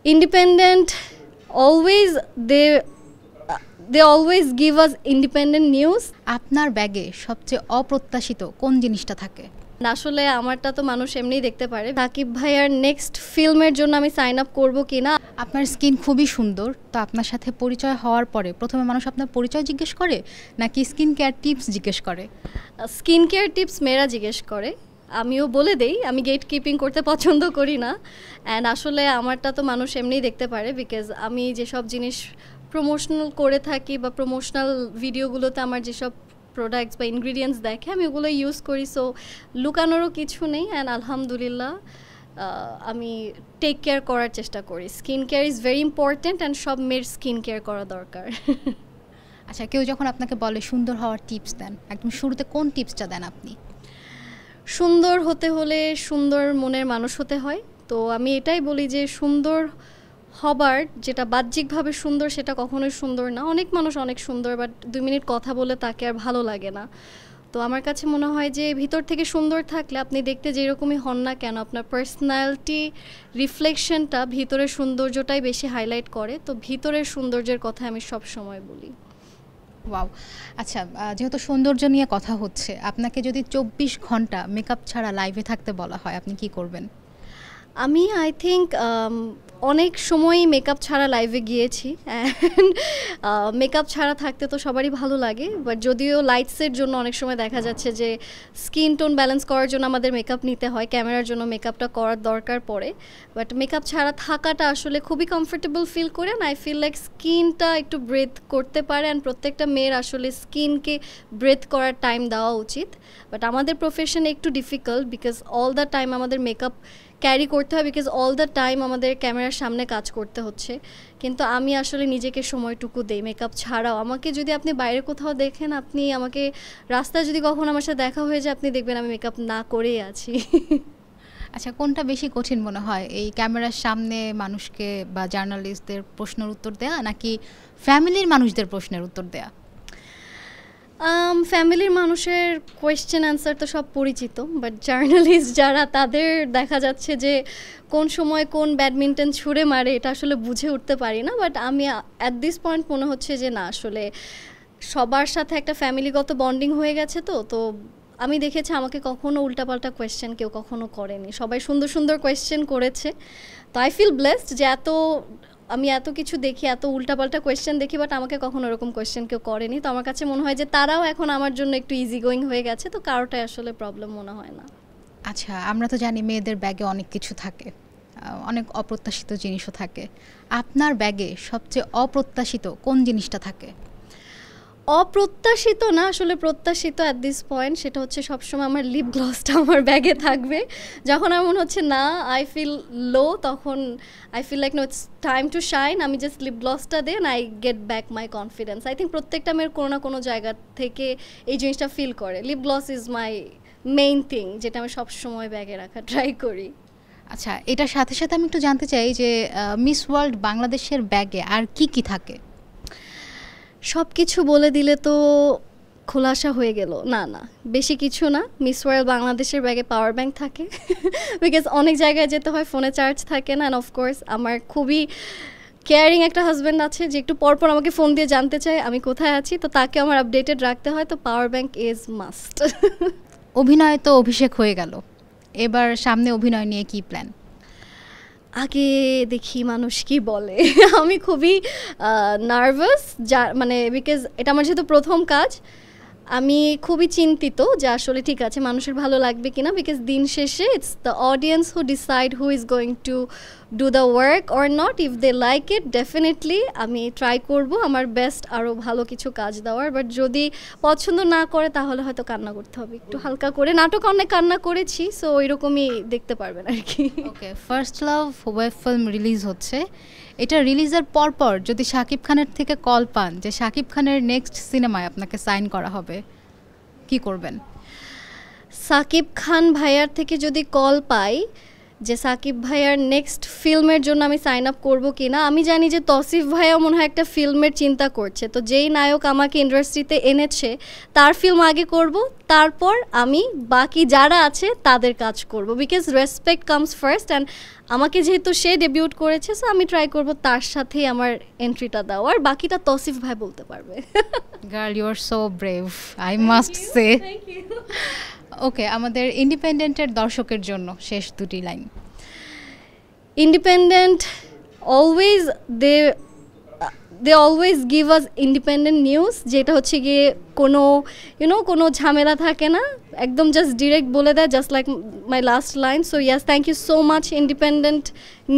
Independent, always they always give us independent news. আপনার ব্যাগে সবচেয়ে অপ্রত্যাশিত কোন জিনিসটা থাকে? আসলে আমারটা তো মানুষ এমনিই দেখতে পারে। সাকিব ভাইয়ার নেক্সট ফিল্মের জন্য আমি সাইন আপ করব কিনা। আপনার স্কিন খুবই সুন্দর, তো আপনার সাথে পরিচয় হওয়ার পরে প্রথমে মানুষ আপনার পরিচয় জিজ্ঞেস করে নাকি স্কিন কেয়ার টিপস জিজ্ঞেস করে? স্কিন কেয়ার টিপস মেয়েরা জিজ্ঞেস করে, আমিও বলে দেই আমি গেট কিপিং করতে পছন্দ করি না। অ্যান্ড আসলে আমারটা তো মানুষ এমনিই দেখতে পারে, বিকজ আমি যেসব জিনিস প্রমোশনাল করে থাকি বা প্রমোশনাল ভিডিওগুলোতে আমার যেসব প্রোডাক্টস বা ইনগ্রিডিয়েন্টস দেখে আমি ওগুলো ইউজ করি। সো লুকানোরও কিছু নেই। অ্যান্ড আলহামদুলিল্লাহ আমি টেক কেয়ার করার চেষ্টা করি। Skin care is very important and সব মেয়ের স্কিন কেয়ার করা দরকার। আচ্ছা, কেউ যখন আপনাকে বলে সুন্দর হওয়ার টিপস দেন, একদম শুরুতে কোন টিপসটা দেন আপনি? সুন্দর হতে হলে সুন্দর মনের মানুষ হতে হয়। তো আমি এটাই বলি যে সুন্দর হবার যেটা বাহ্যিকভাবে সুন্দর সেটা কখনোই সুন্দর না। অনেক মানুষ অনেক সুন্দর, বাট 2 মিনিট কথা বলে তাকে আর ভালো লাগে না। তো আমার কাছে মনে হয় যে ভিতর থেকে সুন্দর থাকলে আপনি দেখতে যেরকমই হন না কেন, আপনার পার্সোনালিটি রিফ্লেকশনটা ভিতরের সৌন্দর্যটাই বেশি হাইলাইট করে। তো ভিতরের সৌন্দর্যের কথা আমি সব সময় বলি। ওয়াও! আচ্ছা, যেহেতু সৌন্দর্য নিয়ে কথা হচ্ছে, আপনাকে যদি 24 ঘন্টা মেকআপ ছাড়া লাইভে থাকতে বলা হয়, আপনি কি করবেন? আমি আই থিঙ্ক অনেক সময়ই মেকআপ ছাড়া লাইভে গিয়েছি। অ্যান্ড মেকআপ ছাড়া থাকতে তো সবারই ভালো লাগে, বাট যদিও লাইটসের জন্য অনেক সময় দেখা যাচ্ছে যে স্কিন টোন ব্যালেন্স করার জন্য আমাদের মেকআপ নিতে হয়, ক্যামেরার জন্য মেকআপটা করার দরকার পড়ে। বাট মেকআপ ছাড়া থাকাটা আসলে খুবই কমফোর্টেবল ফিল করে। অ্যান্ড আই ফিল লাইক স্কিনটা একটু ব্রেথ করতে পারে। অ্যান্ড প্রত্যেকটা মেয়ের আসলে স্কিনকে ব্রেথ করার টাইম দেওয়া উচিত। বাট আমাদের প্রফেশনে একটু difficult, because all the time আমাদের মেকআপ ক্যারি করতে হয়, বিকজ অল দ্য টাইম আমাদের ক্যামেরার সামনে কাজ করতে হচ্ছে। কিন্তু আমি আসলে নিজেকে সময়টুকু দেই মেকআপ ছাড়াও। আমাকে যদি আপনি বাইরে কোথাও দেখেন, আপনি আমাকে রাস্তায় যদি কখনো আমার সাথে দেখা হয়ে যায়, আপনি দেখবেন আমি মেকআপ না করেই আছি। আচ্ছা, কোনটা বেশি কঠিন মনে হয়, এই ক্যামেরার সামনে মানুষকে বা জার্নালিস্টদের প্রশ্নের উত্তর দেয়া নাকি ফ্যামিলির মানুষদের প্রশ্নের উত্তর দেয়া? ফ্যামিলির মানুষের কোয়েশ্চেন অ্যান্সার তো সব পরিচিত, বাট জার্নালিস্ট যারা, তাদের দেখা যাচ্ছে যে কোন সময় কোন ব্যাডমিন্টন ছুঁড়ে মারে এটা আসলে বুঝে উঠতে পারি না। বাট আমি অ্যাট দিস পয়েন্ট মনে হচ্ছে যে না, আসলে সবার সাথে একটা ফ্যামিলিগত বন্ডিং হয়ে গেছে। তো তো আমি দেখেছি আমাকে কখনো উল্টাপাল্টা কোয়েশ্চেন কেউ কখনো করেনি, সবাই সুন্দর সুন্দর কোয়েশ্চেন করেছে। তো আই ফিল ব্লেসড যে আমি এত কিছু দেখি, এত উল্টাপাল্টা কোয়েশ্চেন দেখি, বাট আমাকে কখনো এরকম কোয়েশ্চেন কেউ করেনি। তো আমার কাছে মনে হয় যে তারাও এখন আমার জন্য একটু ইজি গোয়িং হয়ে গেছে। তো কারোটাই আসলে প্রবলেম মনে হয় না। আচ্ছা, আমরা তো জানি মেয়েদের ব্যাগে অনেক কিছু থাকে, অনেক অপ্রত্যাশিত জিনিসও থাকে। আপনার ব্যাগে সবচেয়ে অপ্রত্যাশিত কোন জিনিসটা থাকে? অপ্রত্যাশিত না, আসলে প্রত্যাশিত অ্যাট দিস পয়েন্ট, সেটা হচ্ছে সবসময় আমার লিপ গ্লসটা আমার ব্যাগে থাকবে। যখন আমার মনে হচ্ছে না, আই ফিল লো, তখন I feel like no, it's time to shine, আমি জাস্ট লিপ গ্লসটা then I get back my confidence. I think প্রত্যেকটা মেয়ের কোনো না কোনো জায়গা থেকে এই জিনিসটা ফিল করে। Lip gloss is my main thing, যেটা আমি সবসময় ব্যাগে রাখা ট্রাই করি। আচ্ছা, এটার সাথে সাথে আমি একটু জানতে চাই যে মিস ওয়ার্ল্ড বাংলাদেশের ব্যাগে আর কি কি থাকে? সব কিছু বলে দিলে তো খোলাসা হয়ে গেল, না না, বেশি কিছু না। মিস ওয়ার্ল্ড বাংলাদেশের ব্যাগে পাওয়ার ব্যাংক থাকে, বিকজ অনেক জায়গায় যেতে হয়, ফোনে চার্জ থাকে না। অ্যান্ড অফকোর্স আমার খুবই কেয়ারিং একটা হাজব্যান্ড আছে, যে একটু পরপর আমাকে ফোন দিয়ে জানতে চায় আমি কোথায় আছি, তো তাকে আমার আপডেটেড রাখতে হয়। তো পাওয়ার ব্যাংক ইজ মাস্ট। অভিনয় তো অভিষেক হয়ে গেল, এবার সামনে অভিনয় নিয়ে কি প্ল্যান? আগে দেখি মানুষ কি বলে। আমি খুবই নার্ভাস, মানে বিকজ এটা আমার যেহেতু প্রথম কাজ, আমি খুবই চিন্তিত যে আসলে ঠিক আছে মানুষের ভালো লাগবে কিনা, বিকজ দিন শেষে it's the audience who decide who is going to do the work or not. If they like it, definitely আমি ট্রাই করব আমার বেস্ট আরও ভালো কিছু কাজ দেওয়ার। বাট যদি পছন্দ না করে তাহলে হয়তো কান্না করতে হবে একটু হালকা করে। নাটক অনেক কান্না করেছি, সো ওইরকমই দেখতে পারবেন আর কি। Okay, first love web film release হচ্ছে, এটা রিলিজের পরপর যদি শাকিব খানের থেকে কল পান যে শাকিব খানের নেক্সট সিনেমায় আপনাকে সাইন করা হবে, কি করবেন? সাকিব খান ভাইয়ার থেকে যদি কল পাই, যে সাকিব ভাইয়ার নেক্সট ফিল্মের জন্য আমি সাইন আপ করবো কি না। আমি জানি যে তৌসিফ ভাইয়াও মনে হয় একটা ফিল্মের চিন্তা করছে, তো যেই নায়ক আমাকে ইন্ডাস্ট্রিতে এনেছে তার ফিল্ম আগে করব, তারপর আমি বাকি যারা আছে তাদের কাজ করব, because respect comes first. And আমাকে যেহেতু সে ডেবিউট করেছে, সো আমি ট্রাই করব তার সাথেই আমার এন্ট্রিটা দেওয়ার, বাকিটা তৌসিফ ভাই বলতে পারবে। Girl, you are so brave, I must say. Okay, আমাদের ইন্ডিপেন্ডেন্টের দর্শকের জন্য শেষ দুটি line. Independent always they always give us Independent news, যেটা হচ্ছে গিয়ে কোনো কোনো ঝামেলা থাকে না, একদম জাস্ট ডিরেক্ট বলে দেয়, just like my last line. So yes, thank you so much Independent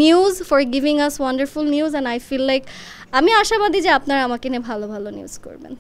News for giving us wonderful news, and I feel like আমি আশাবাদী যে আপনারা আমাকে নিয়ে ভালো ভালো নিউজ করবেন।